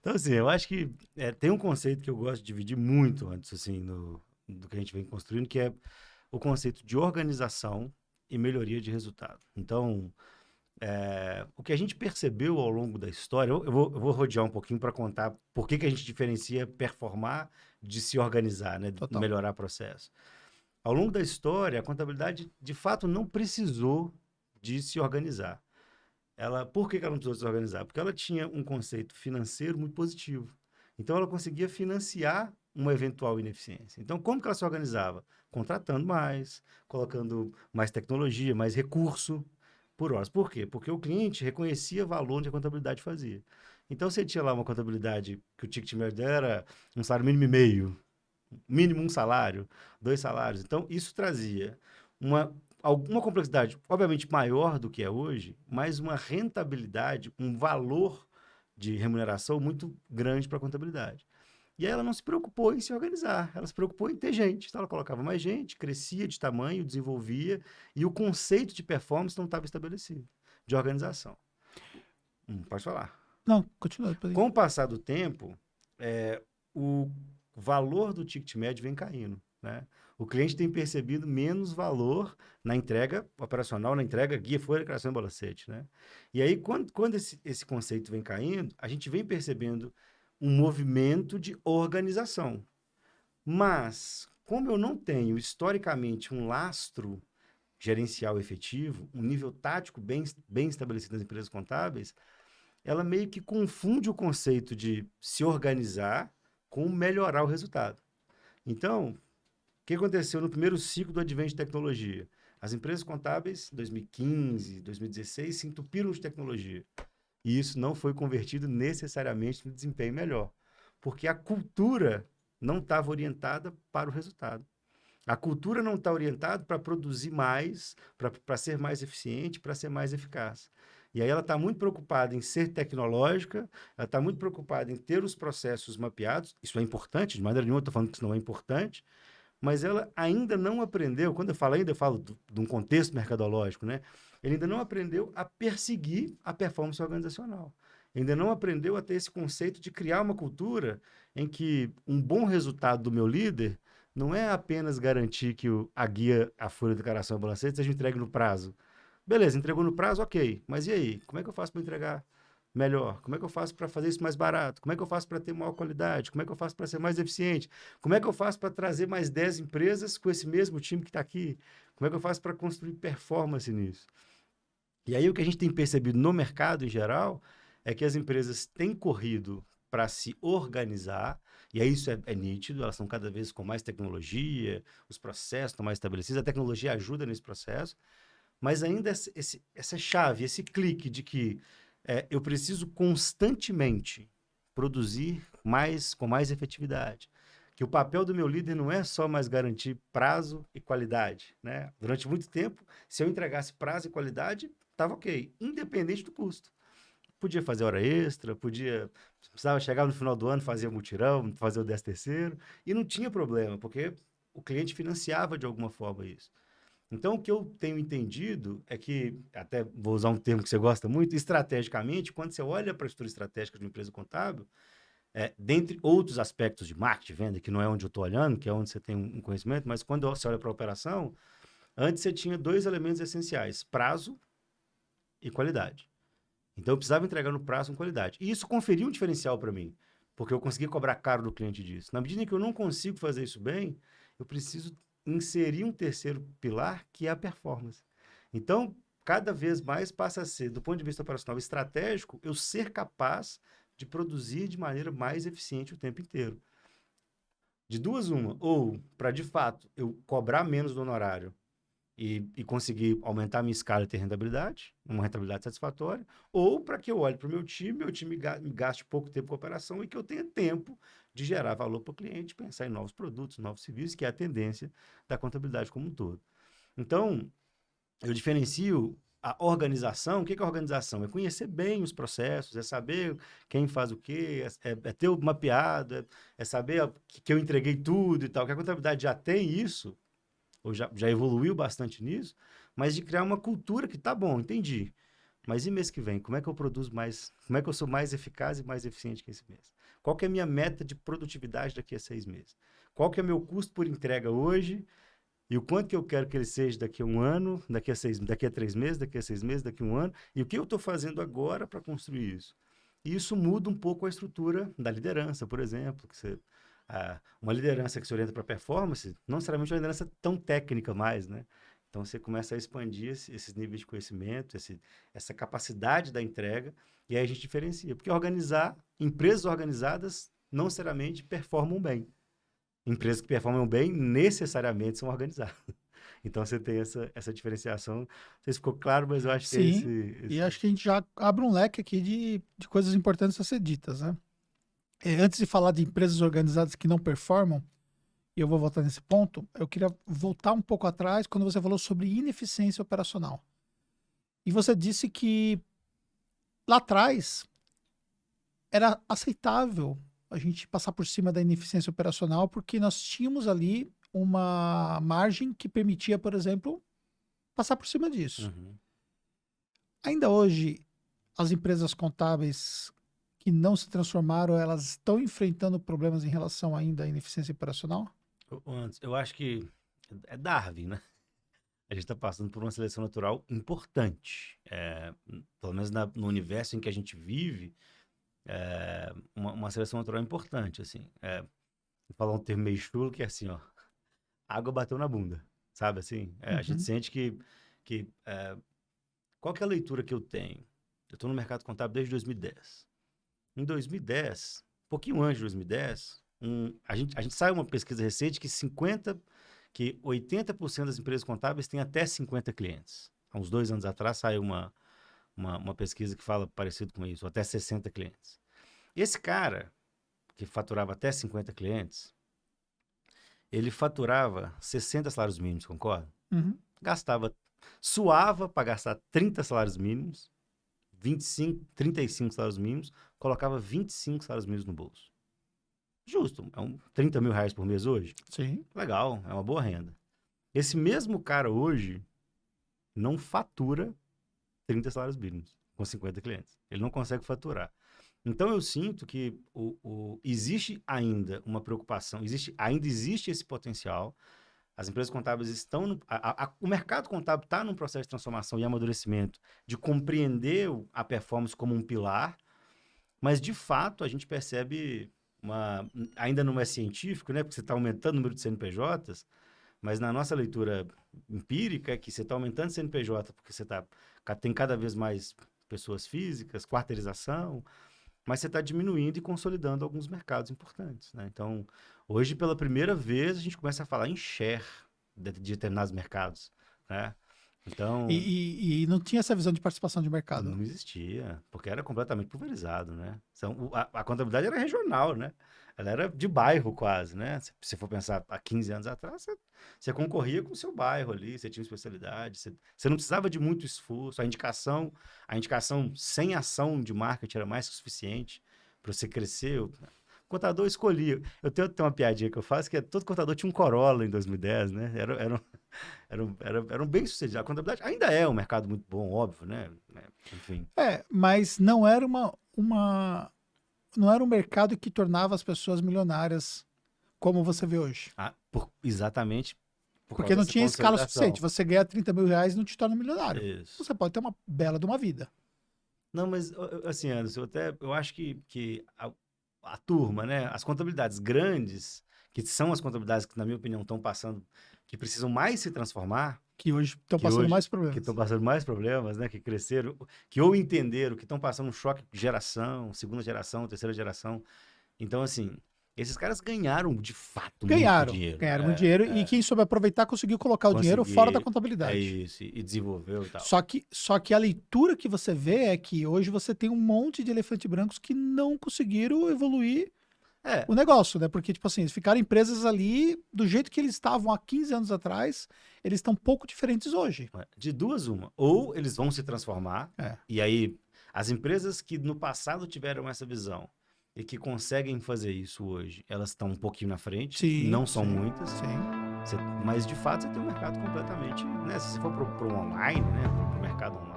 Então, assim, eu acho que tem um conceito que eu gosto de dividir muito antes, assim, do que a gente vem construindo, que é o conceito de organização e melhoria de resultado. Então, o que a gente percebeu ao longo da história, eu vou rodear um pouquinho para contar por que a gente diferencia performar de se organizar, né, de Total. melhorar processo. Ao longo da história, a contabilidade, de fato, não precisou de se organizar. Por que ela não precisou se organizar? Porque ela tinha um conceito financeiro muito positivo. Então, ela conseguia financiar uma eventual ineficiência. Então, como que ela se organizava? Contratando mais, colocando mais tecnologia, mais recurso por horas. Por quê? Porque o cliente reconhecia valor onde a contabilidade fazia. Então, você tinha lá uma contabilidade que o ticket médio era um salário mínimo e meio, mínimo um salário, dois salários. Então, isso trazia alguma complexidade, obviamente maior do que é hoje, mas uma rentabilidade, um valor de remuneração muito grande para a contabilidade. E aí ela não se preocupou em se organizar, ela se preocupou em ter gente. Então ela colocava mais gente, crescia de tamanho, desenvolvia, e o conceito de performance não estava estabelecido, de organização. Pode falar. Não, continua. Depois. Com o passar do tempo, o valor do ticket médio vem caindo, né? O cliente tem percebido menos valor na entrega operacional, na entrega guia, folha, criação e balancete, né? E aí, quando esse conceito vem caindo, a gente vem percebendo um movimento de organização. Mas, como eu não tenho, historicamente, um lastro gerencial efetivo, um nível tático bem estabelecido nas empresas contábeis, ela meio que confunde o conceito de se organizar com melhorar o resultado. Então, o que aconteceu no primeiro ciclo do advento de tecnologia? As empresas contábeis, 2015, 2016, se entupiram de tecnologia. E isso não foi convertido necessariamente no desempenho melhor, porque a cultura não estava orientada para o resultado. A cultura não está orientada para produzir mais, para ser mais eficiente, para ser mais eficaz. E aí ela está muito preocupada em ser tecnológica, ela está muito preocupada em ter os processos mapeados. Isso é importante, de maneira nenhuma estou falando que isso não é importante, mas ela ainda não aprendeu, quando eu falo ainda, eu falo de um contexto mercadológico, né? Ele ainda não aprendeu a perseguir a performance organizacional. Ainda não aprendeu a ter esse conceito de criar uma cultura em que um bom resultado do meu líder não é apenas garantir que a guia, a folha de declaração e balancete seja entregue no prazo. Beleza, entregou no prazo, ok. Mas e aí? Como é que eu faço para entregar melhor? Como é que eu faço para fazer isso mais barato? Como é que eu faço para ter maior qualidade? Como é que eu faço para ser mais eficiente? Como é que eu faço para trazer mais 10 empresas com esse mesmo time que está aqui? Como é que eu faço para construir performance nisso? E aí o que a gente tem percebido no mercado em geral é que as empresas têm corrido para se organizar, e aí isso é nítido, elas estão cada vez com mais tecnologia, os processos estão mais estabelecidos, a tecnologia ajuda nesse processo, mas ainda essa chave, esse clique de que eu preciso constantemente produzir mais com mais efetividade. Que o papel do meu líder não é só mais garantir prazo e qualidade, né? Durante muito tempo, se eu entregasse prazo e qualidade, estava ok, independente do custo. Podia fazer hora extra, precisava chegar no final do ano, fazer o mutirão, fazer o 13º, e não tinha problema, porque o cliente financiava de alguma forma isso. Então, o que eu tenho entendido é que, até vou usar um termo que você gosta muito, estrategicamente, quando você olha para a estrutura estratégica de uma empresa contábil, dentre outros aspectos de marketing, venda, que não é onde eu estou olhando, que é onde você tem um conhecimento, mas quando você olha para a operação, antes você tinha dois elementos essenciais: prazo e qualidade. Então, eu precisava entregar no prazo com qualidade. E isso conferiu um diferencial para mim, porque eu conseguia cobrar caro do cliente disso. Na medida em que eu não consigo fazer isso bem, eu preciso inserir um terceiro pilar, que é a performance. Então, cada vez mais passa a ser, do ponto de vista operacional estratégico, eu ser capaz de produzir de maneira mais eficiente o tempo inteiro. De duas, uma. Ou, para de fato eu cobrar menos do honorário e conseguir aumentar a minha escala e ter rentabilidade, uma rentabilidade satisfatória, ou para que eu olhe para o meu time gaste pouco tempo com a operação e que eu tenha tempo de gerar valor para o cliente, pensar em novos produtos, novos serviços, que é a tendência da contabilidade como um todo. Então, eu diferencio a organização. O que é a organização? É conhecer bem os processos, é saber quem faz o quê, é ter o mapeado, é saber que eu entreguei tudo e tal. Que a contabilidade já tem isso, ou já evoluiu bastante nisso, mas de criar uma cultura que tá bom, entendi. Mas e mês que vem? Como é que eu produzo mais? Como é que eu sou mais eficaz e mais eficiente que esse mês? Qual que é a minha meta de produtividade daqui a 6 meses? Qual que é o meu custo por entrega hoje? E o quanto que eu quero que ele seja daqui a um ano, daqui a 3 meses, daqui a 6 meses, daqui a um ano? E o que eu estou fazendo agora para construir isso? E isso muda um pouco a estrutura da liderança, por exemplo. Uma liderança que se orienta para performance, não necessariamente uma liderança tão técnica mais, né? Então, você começa a expandir esses níveis de conhecimento, essa capacidade da entrega, e aí a gente diferencia. Porque empresas organizadas não necessariamente performam bem. Empresas que performam bem necessariamente são organizadas. Então, você tem essa diferenciação. Não sei se ficou claro, mas eu acho que é Sim, e acho que a gente já abre um leque aqui de coisas importantes a ser ditas, né? Antes de falar de empresas organizadas que não performam, e eu vou voltar nesse ponto, eu queria voltar um pouco atrás quando você falou sobre ineficiência operacional. E você disse que lá atrás era aceitável a gente passar por cima da ineficiência operacional porque nós tínhamos ali uma margem que permitia, por exemplo, passar por cima disso. Uhum. Ainda hoje, as empresas contábeis que não se transformaram, elas estão enfrentando problemas em relação ainda à ineficiência operacional? Eu acho que é Darwin, né? A gente está passando por uma seleção natural importante. Pelo menos no universo em que a gente vive, uma seleção natural importante, assim. Vou falar um termo meio chulo, que é assim, ó. Água bateu na bunda, sabe assim? A gente Uhum. sente qual que é a leitura que eu tenho? Eu estou no mercado contábil desde 2010. Em 2010, um pouquinho antes de 2010, a gente saiu uma pesquisa recente que 80% das empresas contábeis têm até 50 clientes. Há uns 2 anos atrás saiu uma pesquisa que fala parecido com isso, até 60 clientes. Esse cara, que faturava até 50 clientes, ele faturava 60 salários mínimos, concorda? Uhum. Suava para gastar 30 salários mínimos, 25, 35 salários mínimos, colocava 25 salários mínimos no bolso. Justo, 30 mil reais por mês hoje? Sim. Legal, é uma boa renda. Esse mesmo cara hoje não fatura 30 salários mínimos com 50 clientes. Ele não consegue faturar. Então, eu sinto que existe ainda uma preocupação, ainda existe esse potencial. As empresas contábeis estão... o mercado contábil está num processo de transformação e amadurecimento, de compreender a performance como um pilar, mas, de fato, a gente percebe ainda não é científico, né? Porque você está aumentando o número de CNPJs, mas na nossa leitura empírica é que você está aumentando o CNPJ porque tem cada vez mais pessoas físicas, quarteirização, mas você está diminuindo e consolidando alguns mercados importantes, né? Então, hoje, pela primeira vez, a gente começa a falar em share de determinados mercados, né? Então, E não tinha essa visão de participação de mercado. não existia, porque era completamente pulverizado, né? A contabilidade era regional, né? Ela era de bairro quase, né? Se você for pensar há 15 anos atrás, você concorria com o seu bairro ali, você tinha uma especialidade, você não precisava de muito esforço, a indicação sem ação de marketing era mais que suficiente para você crescer. O contador escolhia. Eu tenho uma piadinha que eu faço, que todo contador tinha um Corolla em 2010, né? Eram bem sucedidos. A contabilidade ainda é um mercado muito bom, óbvio, né? Enfim. Mas não era não era um mercado que tornava as pessoas milionárias como você vê hoje. Exatamente por Porque causa não dessa tinha escala consolidação. suficiente. Você ganhar 30 mil reais não te torna milionário. Isso. Você pode ter uma bela de uma vida. Não, mas assim, Anderson, eu acho que a turma, né? As contabilidades grandes, que são as contabilidades que, na minha opinião, estão passando, que precisam mais se transformar, Que hoje estão passando mais que estão problemas. passando mais problemas, né? Que cresceram, que ou entenderam que estão passando um choque de geração, segunda geração, terceira geração. Então, assim, esses caras ganharam de fato muito dinheiro. Ganharam muito dinheiro e quem soube aproveitar conseguiu colocar o dinheiro fora da É contabilidade. isso, e desenvolveu e tal. Só que a leitura que você vê é que hoje você tem um monte de elefantes brancos que não conseguiram evoluir o negócio, né? Porque, tipo assim, eles ficaram empresas ali do jeito que eles estavam há 15 anos atrás, eles estão um pouco diferentes hoje. De duas, uma. Ou eles vão se transformar, e aí as empresas que no passado tiveram essa visão e que conseguem fazer isso hoje, elas estão um pouquinho na frente, Sim, não são sim, muitas, sim. mas de fato você tem um mercado completamente, né? Se você for pro online, né? Pro mercado online,